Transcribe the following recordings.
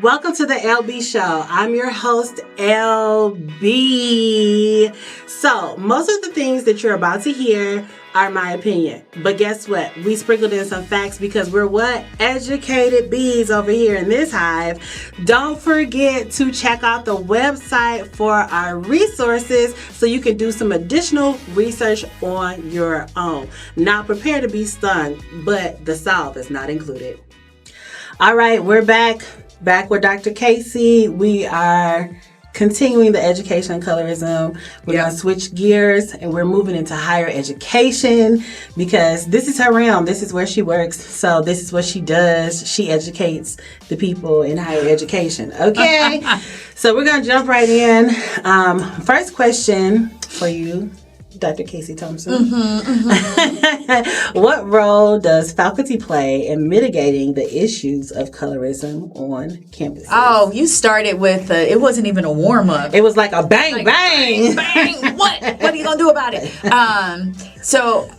Welcome to the Elle Bee Show. I'm your host, Elle Bee. So, most of the things that you're about to hear are my opinion. But guess what? We sprinkled in some facts because we're what? Educated bees over here in this hive. Don't forget to check out the website for our resources so you can do some additional research on your own. Now, prepare to be stung, but the solve is not included. All right, we're back with Dr. Casey. We are continuing the education on colorism. We're going to switch gears and we're moving into higher education because this is her realm. This is where she works. So this is what she does. She educates the people in higher education. Okay. So we're going to jump right in. First question for you, Dr. Casey Thompson. What role does faculty play in mitigating the issues of colorism on campuses? Oh, you started with it wasn't even a warm up. It was like a bang, bang. Bang. What are you going to do about it? So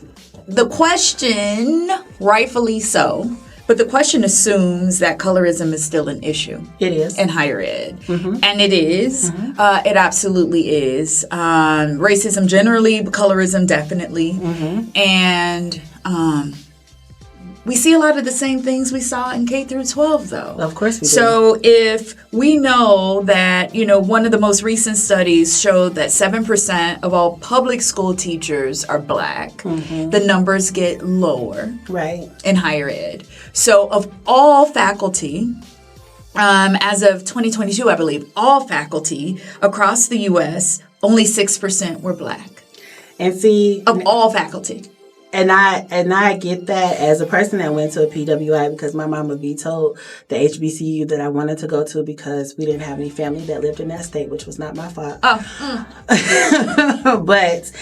the question, rightfully so, but the question assumes that colorism is still an issue. It is. In higher ed. Mm-hmm. And it is. Mm-hmm. It absolutely is. Racism generally, colorism definitely. Mm-hmm. And we see a lot of the same things we saw in K through 12, though. Of course we do. So if we know that, one of the most recent studies showed that 7% of all public school teachers are Black, the numbers get lower in higher ed. So of all faculty, as of 2022, I believe, all faculty across the U.S., only 6% were Black. And see... Of all faculty. And I get that as a person that went to a PWI because my mama vetoed the HBCU that I wanted to go to because we didn't have any family that lived in that state, which was not my fault. But,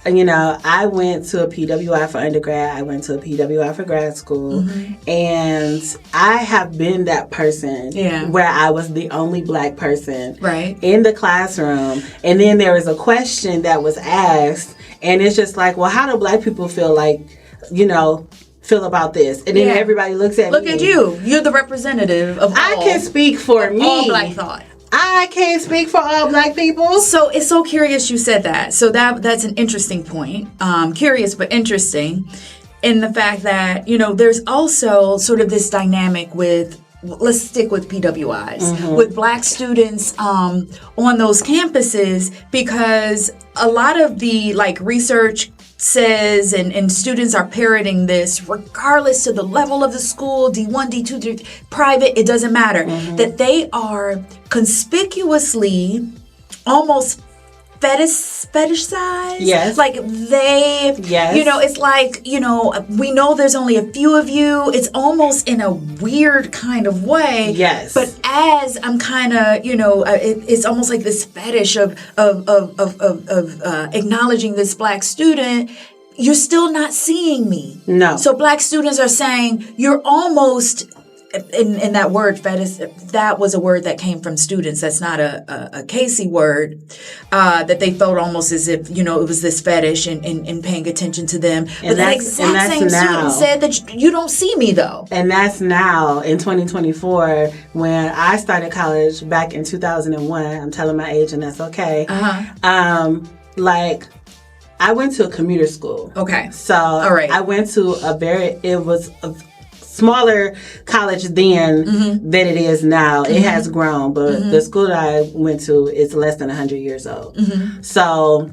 I went to a PWI for undergrad. I went to a PWI for grad school. And I have been that person where I was the only Black person in the classroom. And then there was a question that was asked. And it's just like, well, how do Black people feel about this? And then everybody looks at me. Look at you. You're the representative of all. I can speak for me. All Black thought. I can't speak for all Black people. So it's so curious you said that. So that's an interesting point. Curious but interesting in the fact that, there's also sort of this dynamic with, let's stick with PWIs, with Black students on those campuses, because a lot of the research says, and students are parroting this, regardless to the level of the school, D1, D2, D3, private, it doesn't matter, that they are conspicuously almost fetishized. Yes. Like they, it's like, we know there's only a few of you. It's almost in a weird kind of way. Yes. But as I'm kind of, it's almost like this fetish of acknowledging this Black student. You're still not seeing me. No. So Black students are saying you're almost... In that word, fetish, that was a word that came from students. That's not a Casey word, that they felt almost as if, it was this fetish and paying attention to them. But that exact same student said that you don't see me, though. And that's now in 2024 when I started college back in 2001. I'm telling my age and that's okay. I went to a commuter school. Okay. So I went to it was a smaller college then than it is now. It has grown, but the school that I went to is less than 100 years old. So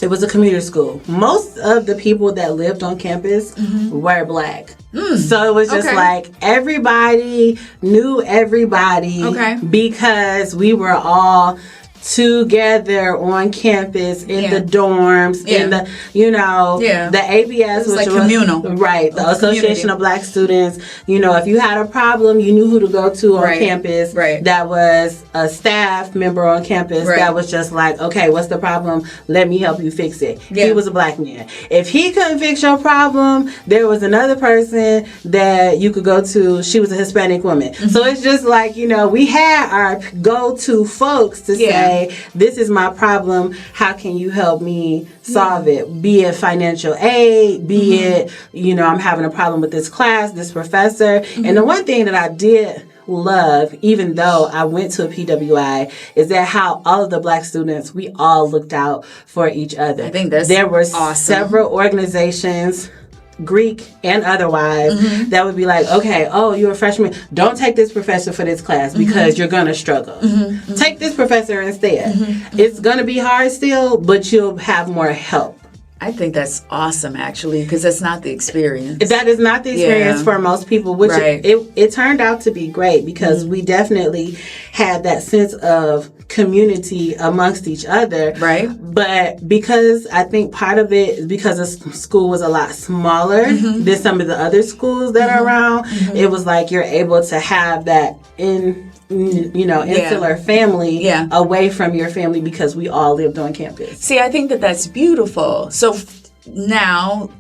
it was a commuter school. Most of the people that lived on campus were Black. So it was just like everybody knew everybody because we were all together on campus in the dorms in the the ABS, which was communal, the Association of Black Students. If you had a problem, you knew who to go to on campus. That was a staff member on campus that was just like, okay, what's the problem? Let me help you fix it. He was a Black man. If he couldn't fix your problem, there was another person that you could go to. She was a Hispanic woman. So it's just like, we had our go-to folks to say, this is my problem. How can you help me solve it? Be it financial aid, be it, I'm having a problem with this class, this professor. And the one thing that I did love, even though I went to a PWI, is that how all of the Black students, we all looked out for each other. I think that's there were awesome. Several organizations, Greek and otherwise, that would be like, okay, oh, you're a freshman, don't take this professor for this class because you're gonna struggle. Take this professor instead. It's gonna be hard still, but you'll have more help. I think that's awesome, actually, because that's not the experience. That is not the experience for most people, which it turned out to be great because we definitely had that sense of community amongst each other. Right. But because I think part of it is because the school was a lot smaller than some of the other schools that are around, it was like you're able to have that insular family away from your family because we all lived on campus. See, I think that that's beautiful. So now,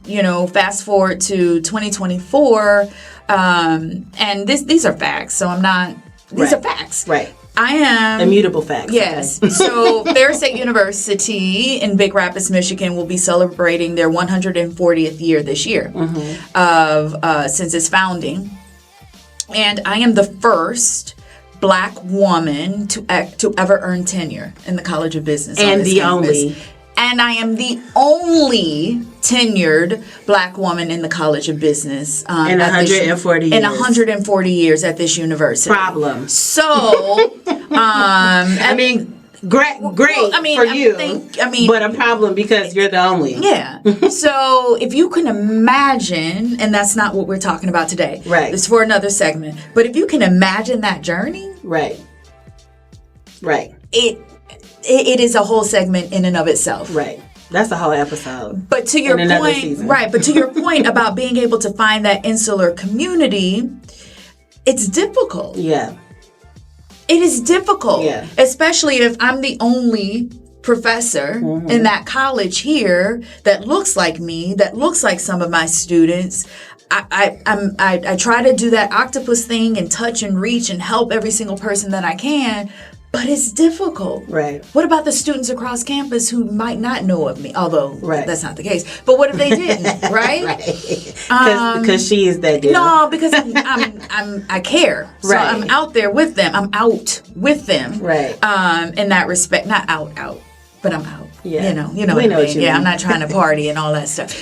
fast forward to 2024, and these are facts. So I'm not. These are facts. Right. I am immutable facts. Yes. Okay. So Ferris State University in Big Rapids, Michigan, will be celebrating their 140th year this year of since its founding, and I am the first Black woman to ever earn tenure in the College of Business. And on this the campus. only. And I am the only tenured Black woman in the College of Business. In 140 years. In 140 years at this university. Problem. So, I mean, great for you. But a problem because you're the only. Yeah. So if you can imagine, and that's not what we're talking about today. Right. It's for another segment. But if you can imagine that journey. Right. It is a whole segment in and of itself. Right. That's a whole episode. But to your point, right, but to your point about being able to find that insular community, it's difficult. Yeah. It is difficult. Yeah. Especially if I'm the only professor in that college here that looks like me, that looks like some of my students. I try to do that octopus thing and touch and reach and help every single person that I can. But it's difficult. Right. What about the students across campus who might not know of me? Although that's not the case. But what if they didn't? Right? Because she is that deal. No, because I care. So I'm out there with them. I'm out with them. Right. In that respect, not out, but I'm out. Yeah. You know we what I know mean. what you Yeah, mean. I'm not trying to party and all that stuff.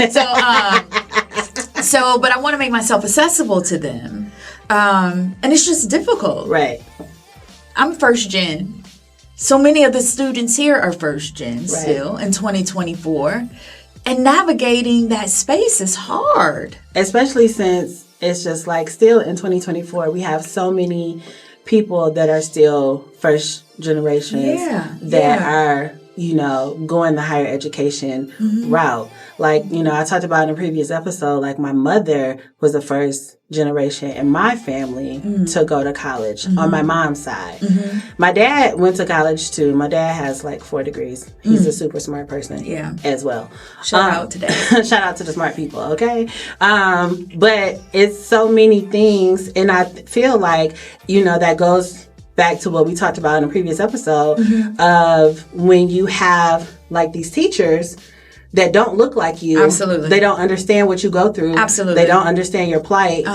So, but I want to make myself accessible to them, and it's just difficult. Right. I'm first gen. So many of the students here are first gen still in 2024. And navigating that space is hard. Especially since it's just like still in 2024, we have so many people that are still first generations that are, going the higher education route. Like, I talked about in a previous episode, like my mother was the first generation in my family to go to college on my mom's side. My dad went to college too. My dad has like 4 degrees. He's a super smart person as well. Shout out today. Shout out to the smart people, okay? But it's so many things, and I feel like, that goes back to what we talked about in a previous episode of when you have like these teachers that don't look like you. Absolutely. They don't understand what you go through. Absolutely. They don't understand your plight.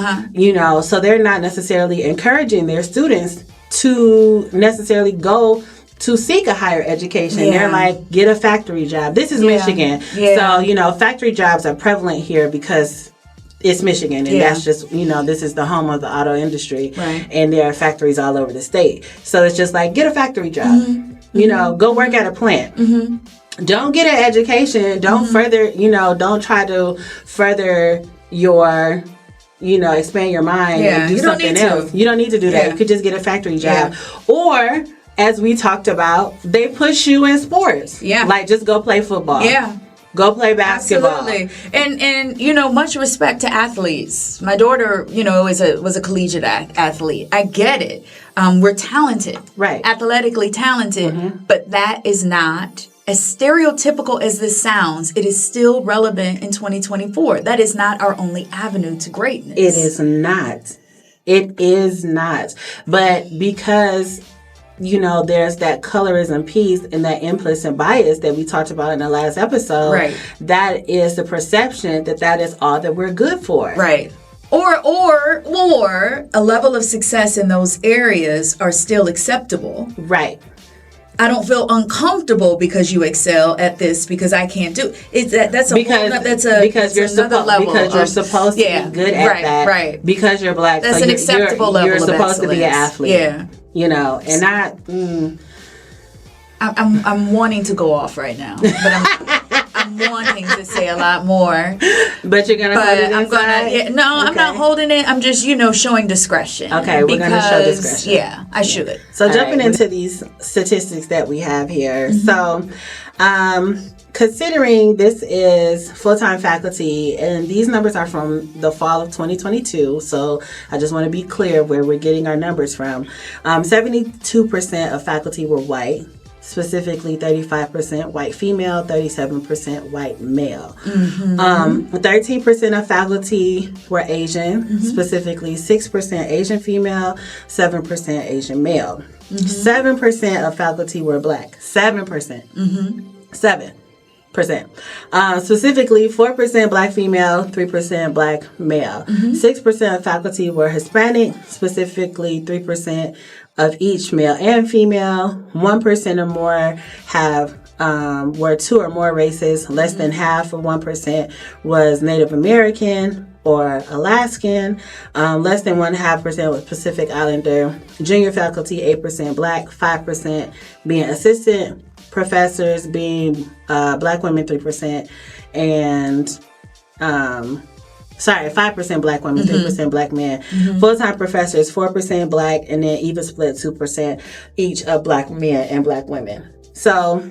So they're not necessarily encouraging their students to necessarily go to seek a higher education. They're like, get a factory job. This is Michigan. So, factory jobs are prevalent here because it's Michigan, and that's just, this is the home of the auto industry, and there are factories all over the state. So it's just like, get a factory job, go work at a plant. Don't get an education. Don't further, don't try to further your, expand your mind and do something else. You don't need to do that. You could just get a factory job. Or, as we talked about, they push you in sports. Like, just go play football. Go play basketball. Absolutely. And much respect to athletes. My daughter, was a collegiate athlete. I get it. We're talented. Right. Athletically talented. But that is not, as stereotypical as this sounds, it is still relevant in 2024. That is not our only avenue to greatness. It is not. It is not. But because there's that colorism piece and that implicit bias that we talked about in the last episode. Right. That is the perception that is all that we're good for. Right. Or a level of success in those areas are still acceptable. Right. I don't feel uncomfortable because you excel at this because I can't do it. That's You're supposed to be good at that. Right. Because you're black. That's an acceptable level. You're of supposed to be an athlete. Yeah. You know, and not. I'm wanting to go off right now, but I'm wanting to say a lot more. But you're gonna hold it inside? I'm not holding it. I'm just, showing discretion. Okay, we're gonna show discretion. Yeah, I should. So jumping into these statistics that we have here. So, considering this is full-time faculty, and these numbers are from the fall of 2022, so I just want to be clear where we're getting our numbers from. 72% of faculty were white. Specifically 35% white female, 37% white male. 13% of faculty were Asian, specifically 6% Asian female, 7% Asian male. 7% of faculty were black. 7%. 7%. Specifically 4% black female, 3% black male. 6% of faculty were Hispanic, specifically 3% of each male and female. 1% or more were two or more races. Less than half of 1% was Native American or Alaskan. Less than 1.5% was Pacific Islander. Junior faculty, 8% black, 5% being assistant professors, being black women, 3%, and 5% black women, 3% black men. Full-time professors, 4% black, and then even split 2% each of black men and black women. So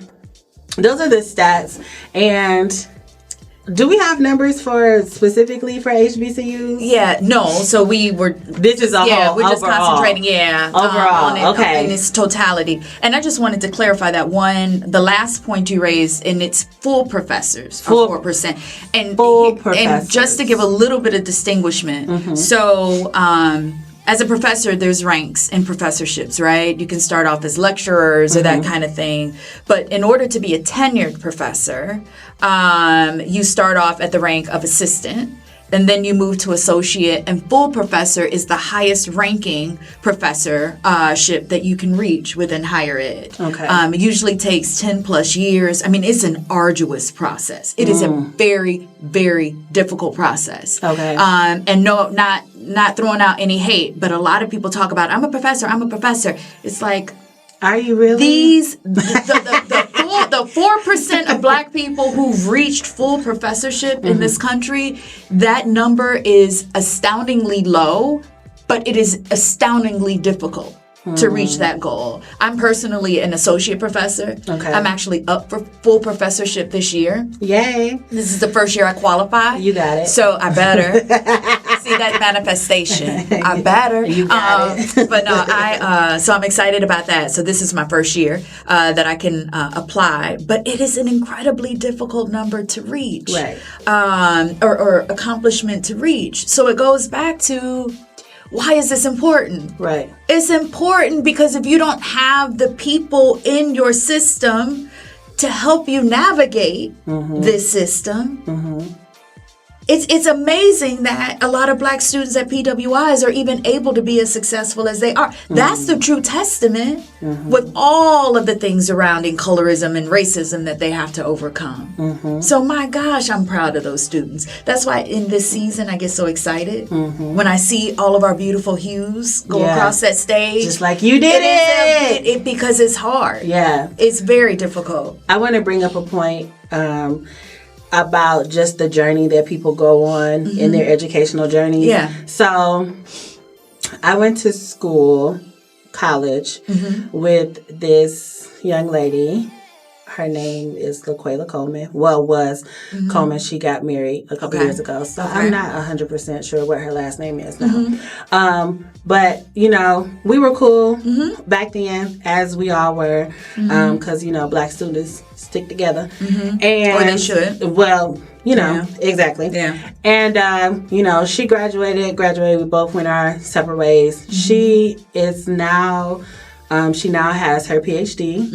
those are the stats. And do we have numbers specifically for HBCUs? Yeah, no. So this is a whole. Yeah, we're just overall. concentrating. Yeah, overall. On it, okay. In its totality. And I just wanted to clarify that the last point you raised, and it's full professors, 4%, and full professors. And just to give a little bit of distinguishment, so. As a professor, there's ranks and professorships, right? You can start off as lecturers or that kind of thing. But in order to be a tenured professor, you start off at the rank of assistant. And then you move to associate, and full professor is the highest ranking professorship that you can reach within higher ed. Okay. It usually takes 10 plus years. I mean, it's an arduous process. It is a very, very difficult process. Okay. And no, not throwing out any hate, but a lot of people talk about, I'm a professor. It's like, are you really? The 4% of black people who've reached full professorship in this country, that number is astoundingly low, but it is astoundingly difficult to reach that goal. I'm personally an associate professor. Okay. I'm actually up for full professorship this year. Yay. This is the first year I qualify. You got it. So I better see that manifestation. I better. You got it. But no, so I'm excited about that. So this is my first year that I can apply. But it is an incredibly difficult number to reach. Right. Or accomplishment to reach. So it goes back to, why is this important? Right. It's important because if you don't have the people in your system to help you navigate this system, it's amazing that a lot of black students at PWIs are even able to be as successful as they are. That's the true testament with all of the things surrounding colorism and racism that they have to overcome. So my gosh, I'm proud of those students. That's why in this season I get so excited when I see all of our beautiful hues go across that stage. Just like you did it. Because it's hard. Yeah. It's very difficult. I want to bring up a point about just the journey that people go on in their educational journeys. Yeah. So I went to college with this young lady. Her name is LaQuela Coleman. Well, was Coleman. She got married a couple years ago. So I'm not 100% sure what her last name is now. But, we were cool back then, as we all were, because, black students stick together. And, or they should. Well, exactly. Yeah. And, she graduated. We both went our separate ways. She is now... she now has her PhD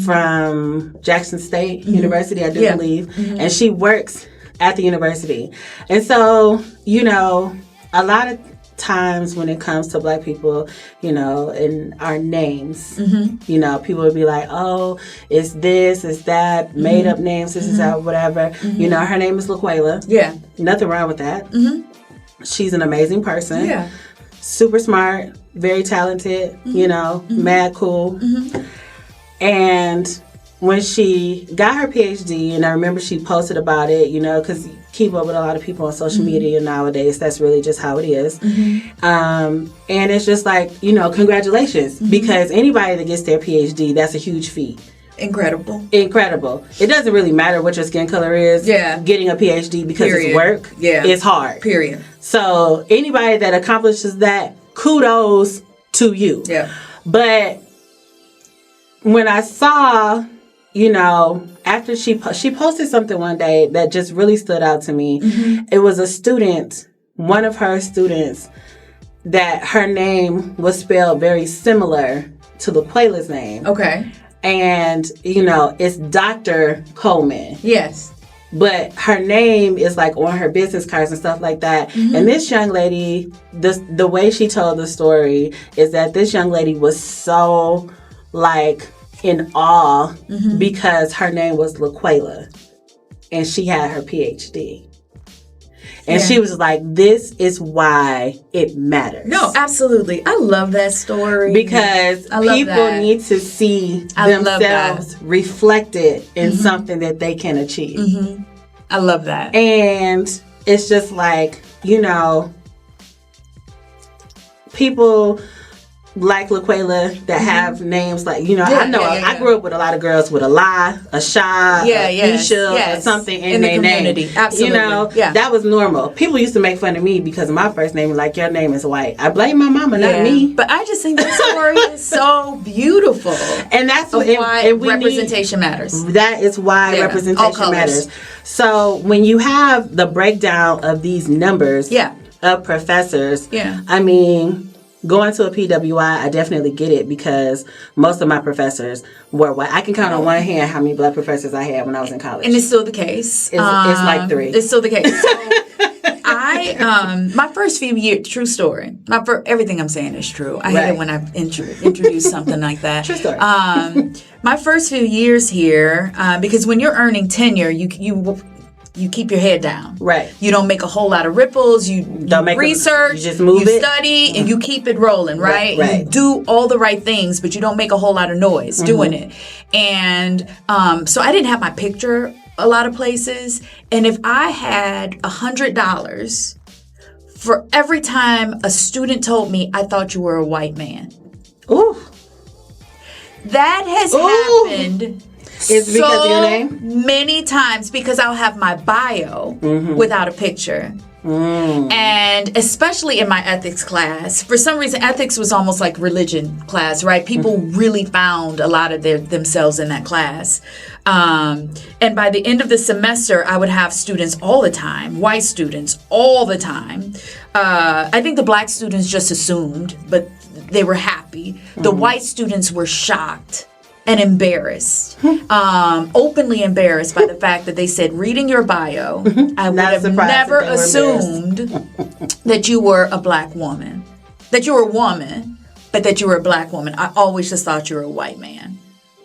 from Jackson State University, I do believe. And she works at the university. And so, you know, a lot of times when it comes to Black people, you know, and our names, you know, people would be like, oh, it's this, it's that, made up names, this is that, whatever. You know, her name is LaQuela. Yeah. Nothing wrong with that. She's an amazing person. Yeah. Super smart, very talented, you know, mad cool. And when she got her PhD, and I remember she posted about it, you know, because you keep up with a lot of people on social media nowadays. That's really just how it is. And it's just like, you know, congratulations. Because anybody that gets their PhD, that's a huge feat. Incredible. It doesn't really matter what your skin color is. Yeah. Getting a PhD because it's work is hard. Period. So anybody that accomplishes that, kudos to you. Yeah. But when I saw, you know, after she posted something one day that just really stood out to me. It was a student, one of her students, that her name was spelled very similar to LaQuela's name. Okay. And, you know, it's Dr. Coleman. Yes. But her name is like on her business cards and stuff like that. And this young lady, the way she told the story is that this young lady was so like in awe because her name was LaQuela and she had her PhD. And she was like, this is why it matters. No, absolutely. I love that story. Because people need to see themselves reflected in something that they can achieve. I love that. And it's just like, you know, people like LaQuela that have names like, you know, I grew up with a lot of girls with a La, a Sha, a Isha, or something in their name. Absolutely. You know, that was normal. People used to make fun of me because of my first name, like, your name is white. I blame my mama, not me. But I just think that story is so beautiful. And that's why representation matters. That is why representation matters. So when you have the breakdown of these numbers of professors, I mean, going to a PWI, I definitely get it because most of my professors were white. I can count on one hand how many Black professors I had when I was in college. And it's still the case. It's like 3. It's still the case. So my first few years, true story. Everything I'm saying is true. I hate it when I introduce something like that. True story. My first few years here, because when you're earning tenure, you keep your head down. Right. You don't make a whole lot of ripples. You don't make research. You just move it. Study, and you keep it rolling, right? You do all the right things, but you don't make a whole lot of noise doing it. And so I didn't have my picture a lot of places. And if I had $100 for every time a student told me, I thought you were a white man. Ooh. That has happened Is it because of your name? Many times, because I'll have my bio without a picture. And especially in my ethics class, for some reason, ethics was almost like religion class, right? People really found a lot of themselves in that class. And by the end of the semester, I would have students all the time, white students all the time. I think the Black students just assumed, but they were happy. The white students were shocked and embarrassed, openly embarrassed by the fact that they said, reading your bio, I would have never assumed that you were a Black woman, that you were a woman, but that you were a Black woman. I always just thought you were a white man.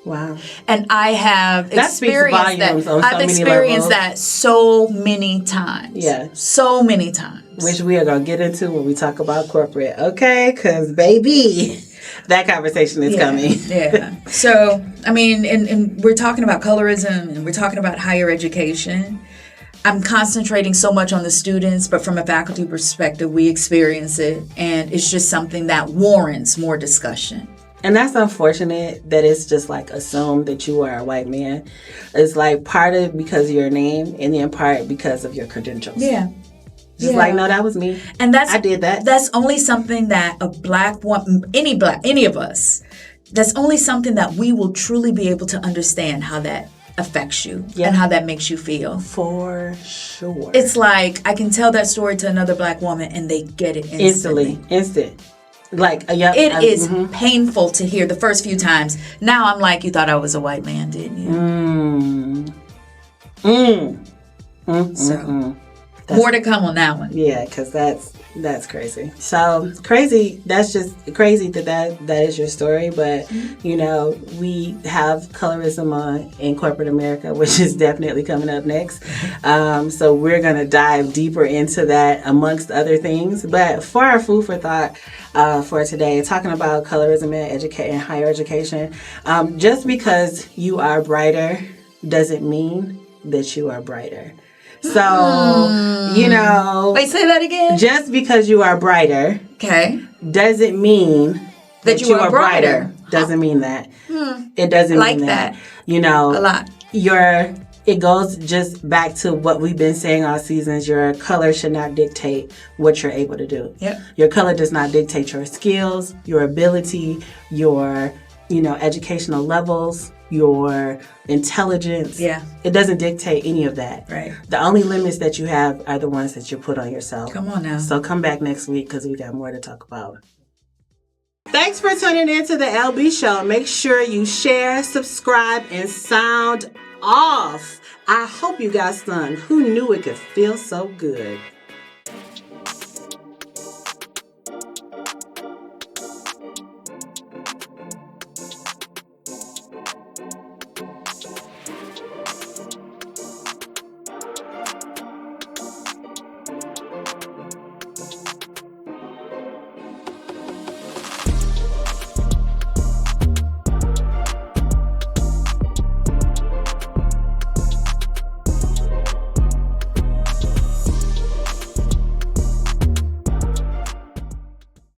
Wow. And I have experienced that. I've experienced that so many times. Yeah. So many times. Which we are going to get into when we talk about corporate, okay? Because, baby, that conversation is coming. Yeah. So, I mean, and we're talking about colorism and we're talking about higher education. I'm concentrating so much on the students, but from a faculty perspective, we experience it. And it's just something that warrants more discussion. And that's unfortunate that it's just like assumed that you are a white man. It's like part of because of your name and then part because of your credentials. Yeah. Just like, no, that was me. And I did that. That's only something that a Black woman, any of us, that's only something that we will truly be able to understand how that affects you and how that makes you feel. For sure. It's like I can tell that story to another Black woman and they get it instantly. Instant. Like, it is painful to hear the first few times. Now I'm like, you thought I was a white man, didn't you? So more to come on that one. Yeah, because that's crazy. So crazy. That's just crazy that is your story. But you know, we have colorism in corporate America, which is definitely coming up next. So we're gonna dive deeper into that amongst other things. But for our food for thought for today, talking about colorism in higher education, just because you are brighter doesn't mean that you are brighter. So, you know... Wait, say that again? Just because you are brighter... Okay. ...doesn't mean that you are brighter. Doesn't mean that. It doesn't like mean that. that. You know... A lot. It goes just back to what we've been saying all seasons. Your color should not dictate what you're able to do. Yep. Your color does not dictate your skills, your ability, your, educational levels, your intelligence. Yeah. It doesn't dictate any of that. Right. The only limits that you have are the ones that you put on yourself. Come on now. So come back next week because we got more to talk about. Thanks for tuning in to the Elle Bee Show. Make sure you share, subscribe, and sound off. I hope you got stung. Who knew it could feel so good?